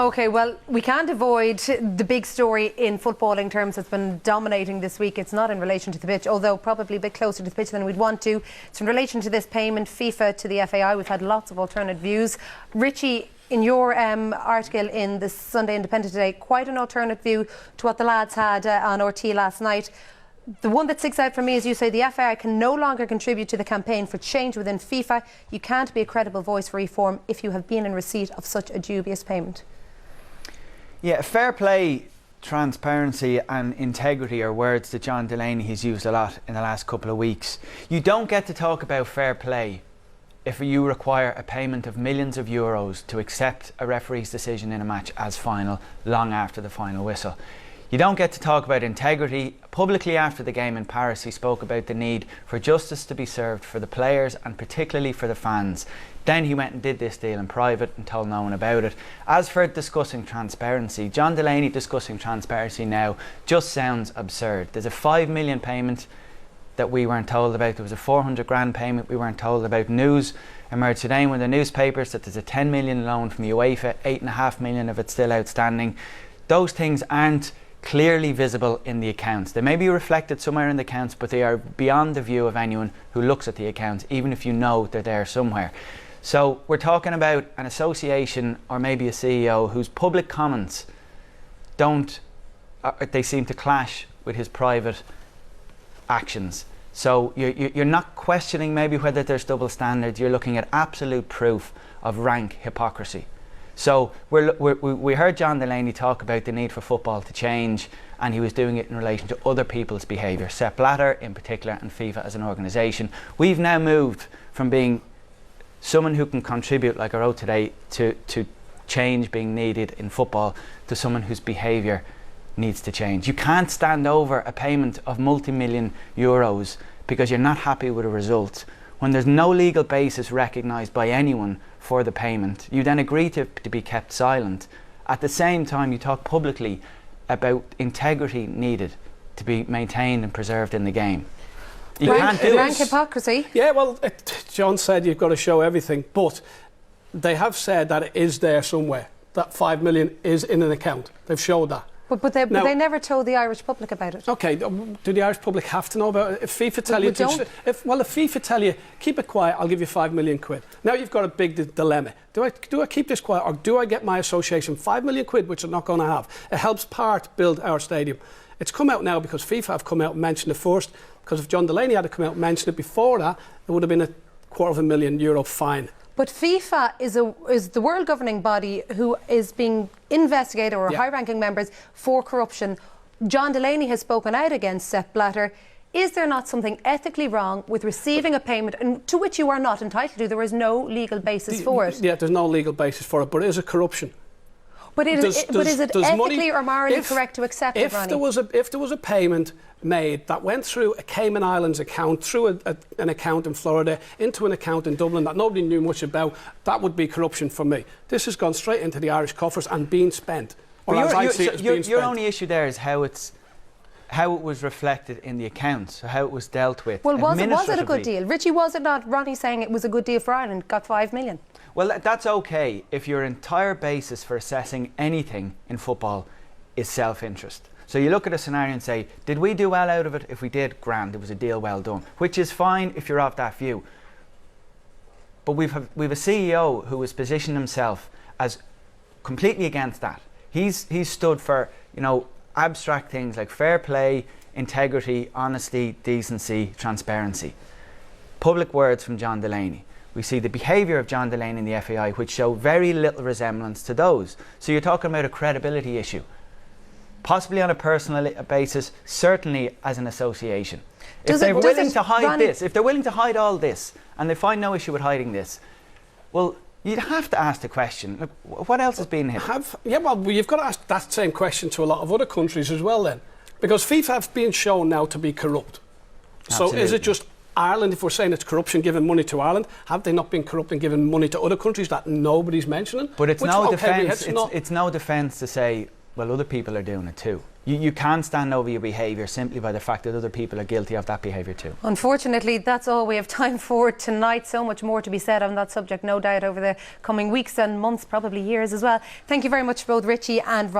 OK, well, we can't avoid the big story in footballing terms that's been dominating this week. It's not in relation to the pitch, although probably a bit closer to the pitch than we'd want to. It's in relation to this payment, FIFA to the FAI. We've had lots of alternate views. Richie, in your article in the Sunday Independent today, quite an alternate view to what the lads had on RT last night. The one that sticks out for me is you say the FAI can no longer contribute to the campaign for change within FIFA. You can't be a credible voice for reform if you have been in receipt of such a dubious payment. Yeah, fair play, transparency and integrity are words that John Delaney has used a lot in the last couple of weeks. You don't get to talk about fair play if you require a payment of millions of euros to accept a referee's decision in a match as final long after the final whistle. You don't get to talk about integrity. Publicly after the game in Paris, he spoke about the need for justice to be served for the players and particularly for the fans. Then he went and did this deal in private and told no one about it. As for discussing transparency, John Delaney discussing transparency now just sounds absurd. There's a 5 million payment that we weren't told about. There was a 400 grand payment we weren't told about. News emerged today in the newspapers that there's a 10 million loan from UEFA, 8.5 million of it still outstanding. Those things aren't clearly visible in the accounts. They may be reflected somewhere in the accounts, but they are beyond the view of anyone who looks at the accounts, even if you know they're there somewhere. So we're talking about an association or maybe a CEO whose public comments they seem to clash with his private actions. So you're not questioning maybe whether there's double standards. You're looking at absolute proof of rank hypocrisy. So we heard John Delaney talk about the need for football to change, and he was doing it in relation to other people's behaviour, Sepp Blatter in particular and FIFA as an organisation. We've now moved from being someone who can contribute, like I wrote today, to change being needed in football, to someone whose behaviour needs to change. You can't stand over a payment of multi-million euros because you're not happy with a result when there's no legal basis recognised by anyone for the payment. You then agree to be kept silent. At the same time, you talk publicly about integrity needed to be maintained and preserved in the game. You can't do rank hypocrisy. Yeah, well, John said you've got to show everything, but they have said that it is there somewhere. That 5 million is in an account. They've showed that. But they never told the Irish public about it. Okay, do the Irish public have to know about it? If FIFA tell you if FIFA tell you keep it quiet, I'll give you 5 million quid. Now you've got a big dilemma. Do I keep this quiet, or do I get my association 5 million quid, which I'm not going to have? It helps part build our stadium. It's come out now because FIFA have come out and mentioned it first. Because if John Delaney had to come out and mention it before that, it would have been a €250,000 fine. But FIFA is the world governing body who is being investigated, or high-ranking members, for corruption. John Delaney has spoken out against Sepp Blatter. Is there not something ethically wrong with receiving a payment and to which you are not entitled to? There is no legal basis for it. Yeah, there's no legal basis for it, but it is a corruption. But is it ethically or morally correct to accept it, Ronnie? If there was a payment made that went through a Cayman Islands account, through an account in Florida, into an account in Dublin that nobody knew much about, that would be corruption for me. This has gone straight into the Irish coffers and being spent. Your only issue there is how it was reflected in the accounts, how it was dealt with. Well, was it a good deal? Richie, was it not? Ronnie saying it was a good deal for Ireland, got 5 million. Well, that's okay if your entire basis for assessing anything in football is self-interest. So you look at a scenario and say, did we do well out of it? If we did, grand, it was a deal well done, which is fine if you're of that view. But we've a CEO who has positioned himself as completely against that. He's stood for, abstract things like fair play, integrity, honesty, decency, transparency. Public words from John Delaney. We see the behaviour of John Delaney in the FAI, which show very little resemblance to those. So you're talking about a credibility issue. Possibly on a personal basis, certainly as an association. If they're willing to hide all this, and they find no issue with hiding this, well, you'd have to ask the question, look, what else has been here? You've got to ask that same question to a lot of other countries as well then. Because FIFA have been shown now to be corrupt. Absolutely. So is it just Ireland, if we're saying it's corruption giving money to Ireland, have they not been corrupt and giving money to other countries that nobody's mentioning? But it's no defence to say, well, other people are doing it too. You can't stand over your behaviour simply by the fact that other people are guilty of that behaviour too. Unfortunately, that's all we have time for tonight. So much more to be said on that subject, no doubt, over the coming weeks and months, probably years as well. Thank you very much, both Richie and Ron.